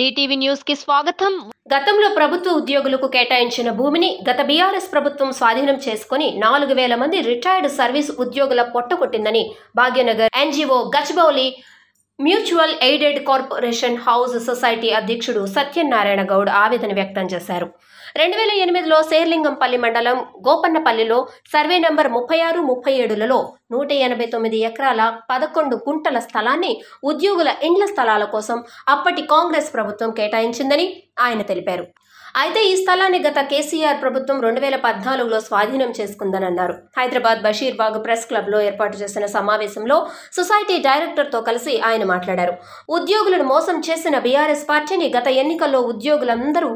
DTV news కి స్వాగతం. గతంలో ప్రభుత్వ ఉద్యోగులకు కేటాయించిన భూమిని గత బీఆర్ఎస్ ప్రభుత్వం స్వాధీనం చేసుకుని 4000 మంది రిటైర్డ్ సర్వీస్ ఉద్యోగుల పొట్టకొట్టిందని Bhagyanagar NGO Gachibowli mutual aided corporation house society అధ్యక్షుడు సత్యనారాయణ గౌడ్ ఆవేదన వ్యక్తం చేశారు. 2008లో శేర్లింగంపల్లి మండలం గోపన్నపల్లిలో సర్వే నంబర్ 36-37లలో 189 ఎకరాల 11 గుంటల స్థలాన్ని ఉద్యోగుల ఇండ్ల స్థలాల కోసం అప్పటి కాంగ్రెస్ ప్రభుత్వం కేటాయించిందని ఆయన తెలిపారు. అయితే ఈ స్థలాన్ని గత కేసీఆర్ ప్రభుత్వం 2014లో స్వాధీనం చేసుకుందని అన్నారు. హైదరాబాద్ బషీర్బాగ్ ప్రెస్ క్లబ్లో ఏర్పాటు చేసిన సమావేశంలో సొసైటీ డైరెక్టర్తో కలిసి ఆయన మాట్లాడారు. ఉద్యోగులను మోసం చేసిన బీఆర్ఎస్ పార్టీని గత ఎన్నికల్లో ఉద్యోగులందరూ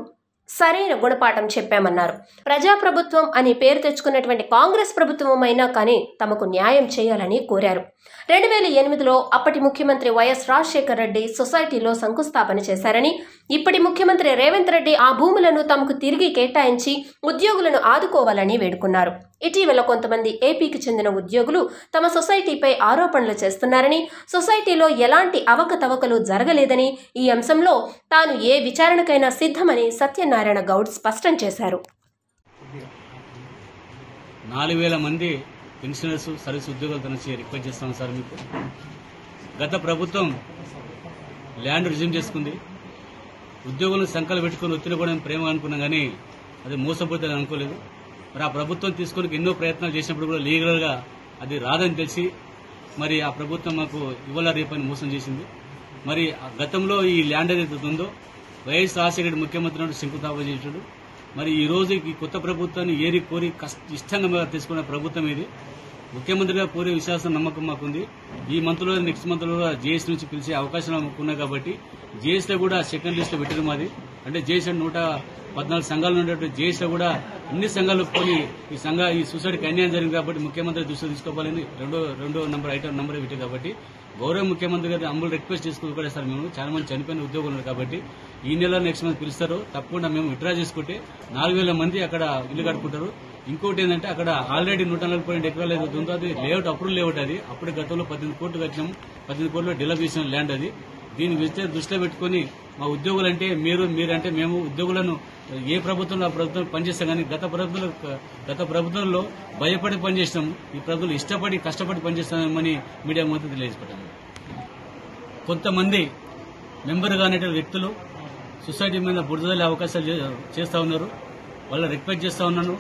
సరైన గుణపాఠం చెప్పామన్నారు. ప్రజాప్రభుత్వం అని పేరు తెచ్చుకున్నటువంటి కాంగ్రెస్ ప్రభుత్వం అయినా కానీ తమకు న్యాయం చేయాలని కోరారు. 2008లో అప్పటి ముఖ్యమంత్రి వైఎస్ రాజశేఖర్ రెడ్డి సొసైటీలో శంకుస్థాపన చేశారని, ఇప్పటి ముఖ్యమంత్రి రేవంత్ రెడ్డి ఆ భూములను తమకు తిరిగి కేటాయించి ఉద్యోగులను ఆదుకోవాలని వేడుకున్నారు. ఇటీవల కొంతమంది ఏపీకి చెందిన ఉద్యోగులు తమ సొసైటీపై ఆరోపణలు చేస్తున్నారని, సొసైటీలో ఎలాంటి అవకతవకలు జరగలేదని, ఈ అంశంలో తాను ఏ విచారణకైనా సిద్ధమని సత్యనారాయణ గౌడ్ స్పష్టం చేశారు. 4000 మంది పెన్షనర్స్ సర్వీస్ ఉద్యోగులతో రిక్వెస్ట్ చేస్తాను సార్. మీకు గత ప్రభుత్వం ల్యాండ్ రిజ్యూమ్ చేసుకుంది. ఉద్యోగులను సంఖ్యలు పెట్టుకుని ఒత్తిడి కూడా ప్రేమ అనుకున్నాం, కానీ అది మోసపోతుందని అనుకోలేదు. మరి ఆ ప్రభుత్వం తీసుకుని ఎన్నో ప్రయత్నాలు చేసినప్పుడు కూడా లీగల్గా అది రాదని తెలిసి మరి ఆ ప్రభుత్వం మాకు ఇవాళ రేపని మోసం చేసింది. మరి గతంలో ఈ ల్యాండ్ ఏదైతే ఉందో వైఎస్ రాజశేఖర ముఖ్యమంత్రి శంకుస్థాపన చేసాడు. మరి ఈ రోజు ఈ కొత్త ప్రభుత్వాన్ని ఏరి కోరి ఇష్టంగా తీసుకున్న ప్రభుత్వం ఇది. ముఖ్యమంత్రిగా కోరే విశ్వాసం నమ్మకం మాకుంది. ఈ మంత్లో నెక్స్ట్ మంత్లో జేఎస్ నుంచి పిలిచే అవకాశం మాకున్నాయి కాబట్టి జేఎస్ లో కూడా సెకండ్ లిస్ట్ లో పెట్టడం మాది. అంటే జేఎస్ 114 సంఘాలు ఉన్నటువంటి జేఎస్ లో కూడా అన్ని సంఘాలు పోని ఈ సొసైటీకి అన్యాయం జరిగింది కాబట్టి ముఖ్యమంత్రి దృష్టి తీసుకోవాలని రెండో ఐటమ్ నంబర్ పెట్టింది. కాబట్టి గౌరవ ముఖ్యమంత్రి గారు అమలు రిక్వెస్ట్ చేసుకుని సార్, మేము చాలా మంది చనిపోయిన ఉద్యోగులు ఉన్నారు కాబట్టి ఈ నెల నెక్స్ట్ మంత్ పిలుస్తారు. తప్పకుండా మేము విత్డ్రా చేసుకుంటే 4000 మంది అక్కడ ఇల్లు కట్టుకుంటారు. ఇంకోటి ఏంటంటే అక్కడ ఆల్రెడీ 142 ఎకరాలు ఏదైతే ఉందో అది లేఅవుట్ అప్రూవల్ లేఅవుట్. అది అప్పుడే గతంలో 18 కోట్లు కట్టినాం. 18 కోట్లు డెవలప్ చేసిన ల్యాండ్ అది. దీన్ని దృష్టిలో పెట్టుకుని మా ఉద్యోగులంటే మీరంటే మేము ఉద్యోగులను ఏ ప్రభుత్వంలో ఆ ప్రభుత్వం పనిచేస్తాం, కానీ గత ప్రభుత్వంలో భయపడి పనిచేస్తాం. ఈ ప్రభుత్వం ఇష్టపడి కష్టపడి పనిచేస్తామని మీడియా ముందు తెలియజేసుకుంటాము. కొంతమంది మెంబర్ కానిటువంటి వ్యక్తులు సొసైటీ మీద బురదలే అవకాశాలు చేస్తా ఉన్నారు. వాళ్ళ రిక్వెస్ట్ చేస్తా ఉన్నాను,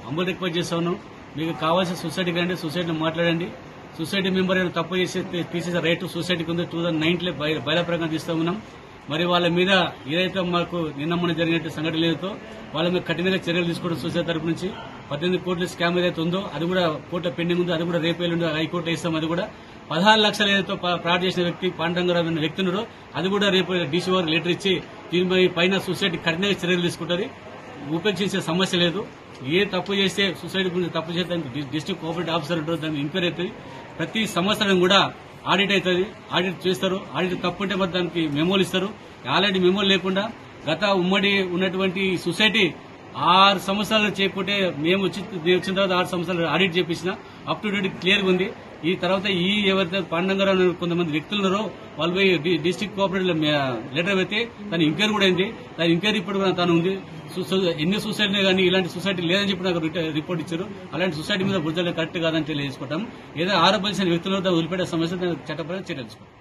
అమలు రిక్వెస్ట్ చేస్తా ఉన్నాను. మీకు కావాల్సిన సొసైటీకి రండి, సొసైటీలో మాట్లాడండి. సొసైటీ మెంబర్ ఏమైనా తప్పు చేసి తీసేసే రైట్ సొసైటీకి ఉంది. 2009లో బయల ప్రకారం తీస్తా ఉన్నాం. మరి వాళ్ళ మీద ఏదైతే మాకు నిన్న జరిగినట్టు సంఘటన లేదో వాళ్ళ మీద కఠినంగా చర్యలు తీసుకోవడం సొసైటీ తరపు నుంచి 18 కోట్ల స్కామ్ ఏదైతే ఉందో అది కూడా కోర్టులో పెండింగ్ ఉందో అది కూడా రేపేళ్ళు హైకోర్టులో ఇస్తాం. అది కూడా 16 లక్షలు ఏదైతే ఫ్రాడ్ చేసిన వ్యక్తి పాండురంగారావు అనే వ్యక్తి ఉన్నారో అది కూడా రేపు డీసీ వారికి లెటర్ ఇచ్చి దీనిపై పైన సొసైటీ కఠినంగా చర్యలు తీసుకుంటుంది. ఉపేక్షించే సమస్య లేదు. ఏ తప్పు చేస్తే సొసైటీ గురించి తప్పు చేస్తే డిస్ట్రిక్ట్ కోఆపరేటివ్ ఆఫీసర్ ఉంటారు, దాన్ని ఎంక్వైరీ అవుతుంది. ప్రతి సంవత్సరం కూడా ఆడిట్ అవుతుంది, ఆడిట్ చేస్తారు. ఆడిట్ తప్పుంటే మరి దానికి మెమోలు ఇస్తారు. ఆల్రెడీ మెమోలు లేకుండా గత ఉమ్మడి ఉన్నటువంటి సొసైటీ 6 సంవత్సరాలు చేయకుంటే మేము వచ్చిన తర్వాత 6 సంవత్సరాలు ఆడిట్ చేపించిన అప్ టు డేట్ క్లియర్ గా ఉంది. ఈ తర్వాత ఎవరైతే పాండంగారావు కొంతమంది వ్యక్తులు ఉన్నారో వాళ్ళు పోయి డిస్ట్రిక్ట్ కోఆపరేటివ్ లెటర్ అయితే దాని ఎంక్వైరీ కూడా అయింది. దాని ఎంక్వైరీ ఇప్పుడు కూడా తాను ఉంది. ఎన్ని సొసైటీనే కానీ ఇలాంటి సొసైటీ లేదని చెప్పి నాకు రిపోర్ట్ ఇచ్చారు. అలాంటి సొసైటీ మీద బుద్ధలు కరెక్ట్ కాదని తెలియజేసుకుంటాం. ఏదో ఆరోపించిన వ్యక్తులతో వదిలిపెట్టే సమస్య చట్టపరంగా చర్యలు తీసుకుంటాం.